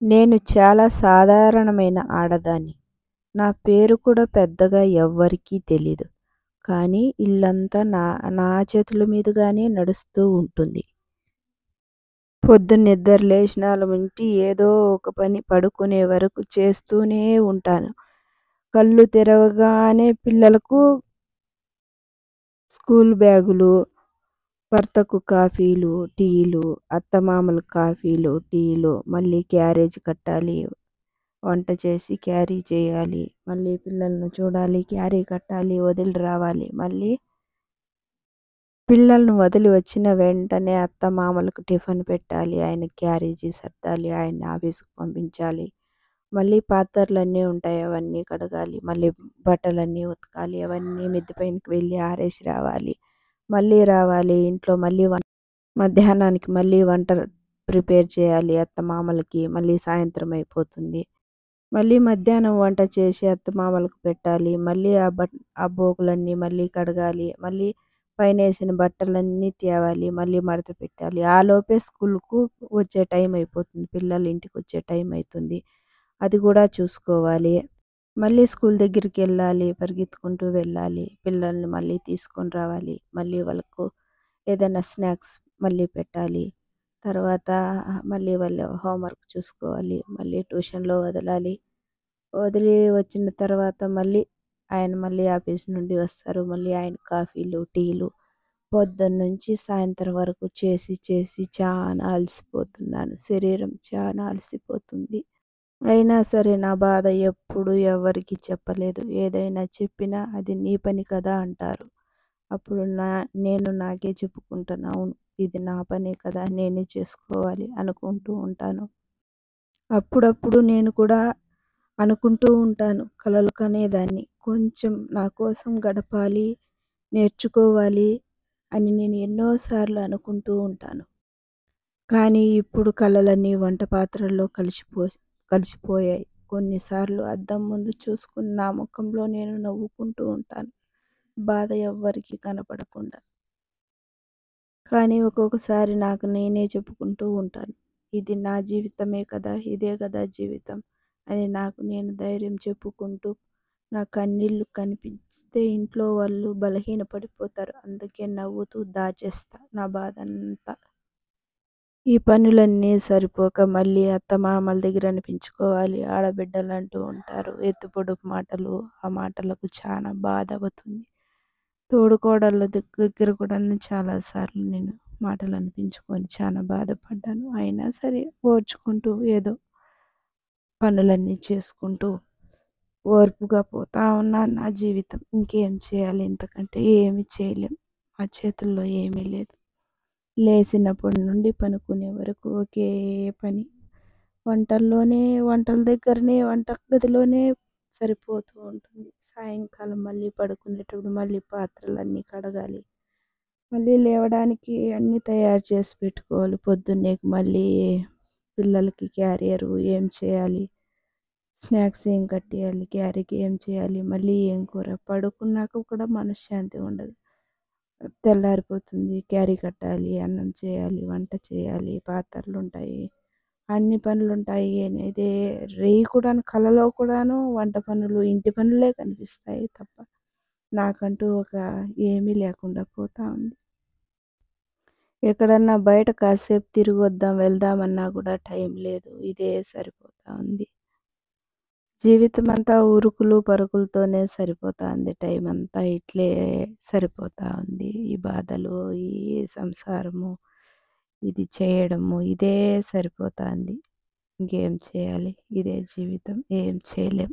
నేను చాలా సాధారణమైన ఆడదాన్ని. నా పేరు కూడా పెద్దగా ఎవ్వరికీ తెలీదు. కానీ ఇల్లంతా నా చేతుల మీదుగానే నడుస్తూ ఉంటుంది. పొద్దున్న నిద్ర లేచినాల నుంచి ఏదో ఒక పని పడుకునే వరకు చేస్తూనే ఉంటాను. కళ్ళు తెరవగానే పిల్లలకు స్కూల్ బ్యాగులు, భర్తకు కాఫీలు, టీలు, అత్తమామలకు కాఫీలు, టీలు, మళ్ళీ క్యారేజ్ కట్టాలి. వంట చేసి క్యారీ చేయాలి. మళ్ళీ పిల్లల్ని చూడాలి, క్యారీ కట్టాలి, వదిలి రావాలి. మళ్ళీ పిల్లల్ని వదిలి వచ్చిన వెంటనే అత్తమామలకు టిఫిన్ పెట్టాలి. ఆయనకి క్యారేజీ సర్దాలి. ఆయన్ని ఆఫీస్‌కి పంపించాలి. మళ్ళీ పాత్రలన్నీ ఉంటాయి. అవన్నీ కడగాలి. మళ్ళీ బట్టలన్నీ ఉతకాలి. అవన్నీ మిద్ది పైనకి వెళ్ళి ఆరేసి రావాలి. మళ్ళీ రావాలి. ఇంట్లో మళ్ళీ మధ్యాహ్నానికి మళ్ళీ వంట ప్రిపేర్ చేయాలి అత్తమామలకి. మళ్ళీ సాయంత్రం అయిపోతుంది. మళ్ళీ మధ్యాహ్నం వంట చేసి అత్తమామలకు పెట్టాలి. మళ్ళీ ఆ బోకులన్నీ మళ్ళీ కడగాలి. మళ్ళీ పైనేసిన బట్టలన్నీ తేవాలి. మళ్ళీ మడత పెట్టాలి. ఆలోపే స్కూలుకు వచ్చే టైం అయిపోతుంది. పిల్లలు ఇంటికొచ్చే టైం అయితుంది. అది కూడా చూసుకోవాలి. మళ్ళీ స్కూల్ దగ్గరికెళ్ళాలి. పరిగెత్తుకుంటూ వెళ్ళాలి. పిల్లల్ని మళ్ళీ తీసుకొని రావాలి. మళ్ళీ వాళ్ళకు ఏదైనా స్నాక్స్ మళ్ళీ పెట్టాలి. తర్వాత మళ్ళీ వాళ్ళ హోంవర్క్ చూసుకోవాలి. మళ్ళీ ట్యూషన్‌లో వదలాలి. వదిలి వచ్చిన తర్వాత మళ్ళీ ఆఫీస్ నుండి వస్తారు. మళ్ళీ ఆయన కాఫీలు, టీలు పొద్దున్నుంచి సాయంత్రం వరకు చేసి చేసి చానా అలసిపోతున్నాను. శరీరం చానా అలసిపోతుంది. అయినా సరే నా బాధ ఎప్పుడు ఎవ్వరికీ చెప్పలేదు. ఏదైనా చెప్పినా అది నీ పని కదా అంటారు. అప్పుడు నేను నాకే చెప్పుకుంటాను. అవును, ఇది నా పనే కదా, నేనే చేసుకోవాలి అనుకుంటూ ఉంటాను. అప్పుడప్పుడు నేను కూడా అనుకుంటూ ఉంటాను. కలలు కనేదాన్ని. కొంచెం నా కోసం గడపాలి, నేర్చుకోవాలి అని నేను ఎన్నో సార్లు అనుకుంటూ ఉంటాను. కానీ ఇప్పుడు కలలన్నీ వంట పాత్రల్లో కలిసిపోయాయి. కొన్నిసార్లు అద్దం ముందు చూసుకుని నా ముఖంలో నేను నవ్వుకుంటూ ఉంటాను. బాధ ఎవ్వరికీ కనపడకుండా. కానీ ఒక్కొక్కసారి నాకు నేనే చెప్పుకుంటూ ఉంటాను. ఇది నా జీవితమే కదా, ఇదే కదా జీవితం అని నాకు నేను ధైర్యం చెప్పుకుంటూ నా కన్నీళ్లు కనిపిస్తే ఇంట్లో వాళ్ళు బలహీనపడిపోతారు. అందుకే నవ్వుతూ దాచేస్తా నా బాధంతా. ఈ పనులన్నీ సరిపోక మళ్ళీ అత్తమామల దగ్గర అనిపించుకోవాలి. ఆడబిడ్డలంటూ ఉంటారు. ఎత్తు పొడుపు మాటలు, ఆ మాటలకు చాలా బాధ అవుతుంది. తోడుకోడళ్ళ దగ్గర కూడా చాలా సార్లు నేను మాటలు అనిపించుకొని చాలా బాధపడ్డాను. అయినా సరే ఓర్చుకుంటూ ఏదో పనులన్నీ చేసుకుంటూ ఓర్పుగా పోతా ఉన్నాను నా జీవితం. ఇంకేం చేయాలి, ఇంతకంటే ఏమి చేయలేం. మా చేతుల్లో ఏమీ లేదు. లేచినప్పటి నుండి పనుకునే వరకు ఒకే పని. వంటల దగ్గరనే వంట గదిలోనే సరిపోతూ ఉంటుంది. సాయంకాలం మళ్ళీ పడుకునేటప్పుడు మళ్ళీ పాత్రలన్నీ కడగాలి. మళ్ళీ లేవడానికి అన్నీ తయారు చేసి పెట్టుకోవాలి. పొద్దున్నే మళ్ళీ పిల్లలకి క్యారియరు ఏం చేయాలి, స్నాక్స్ ఏం కట్టేయాలి, క్యారీకి ఏం చేయాలి, మళ్ళీ ఏం కూర. పడుకున్నాక కూడా మనశ్శాంతి ఉండదు. తెల్లారిపోతుంది. క్యారీ కట్టాలి, అన్నం చేయాలి, వంట చేయాలి, పాత్రలుంటాయి, అన్ని పనులుంటాయి. ఇదే రేయి కూడాను కలలో కూడాను వంట పనులు, ఇంటి పనులే కనిపిస్తాయి తప్ప నాకంటూ ఒక ఏమీ లేకుండా పోతా ఉంది. ఎక్కడన్నా బయట కాసేపు తిరిగొద్దాం, వెళ్దామన్నా కూడా టైం లేదు. ఇదే సరిపోతా ఉంది. జీవితమంతా ఉరుకులు పరుగులతోనే సరిపోతా ఉంది. టైం అంతా ఇట్లే సరిపోతా ఉంది. ఈ బాధలు, ఈ సంసారము, ఇది చేయడము ఇదే సరిపోతా ఉంది. ఇంకేం చేయాలి? ఇదే జీవితం. ఏం చేయలేం.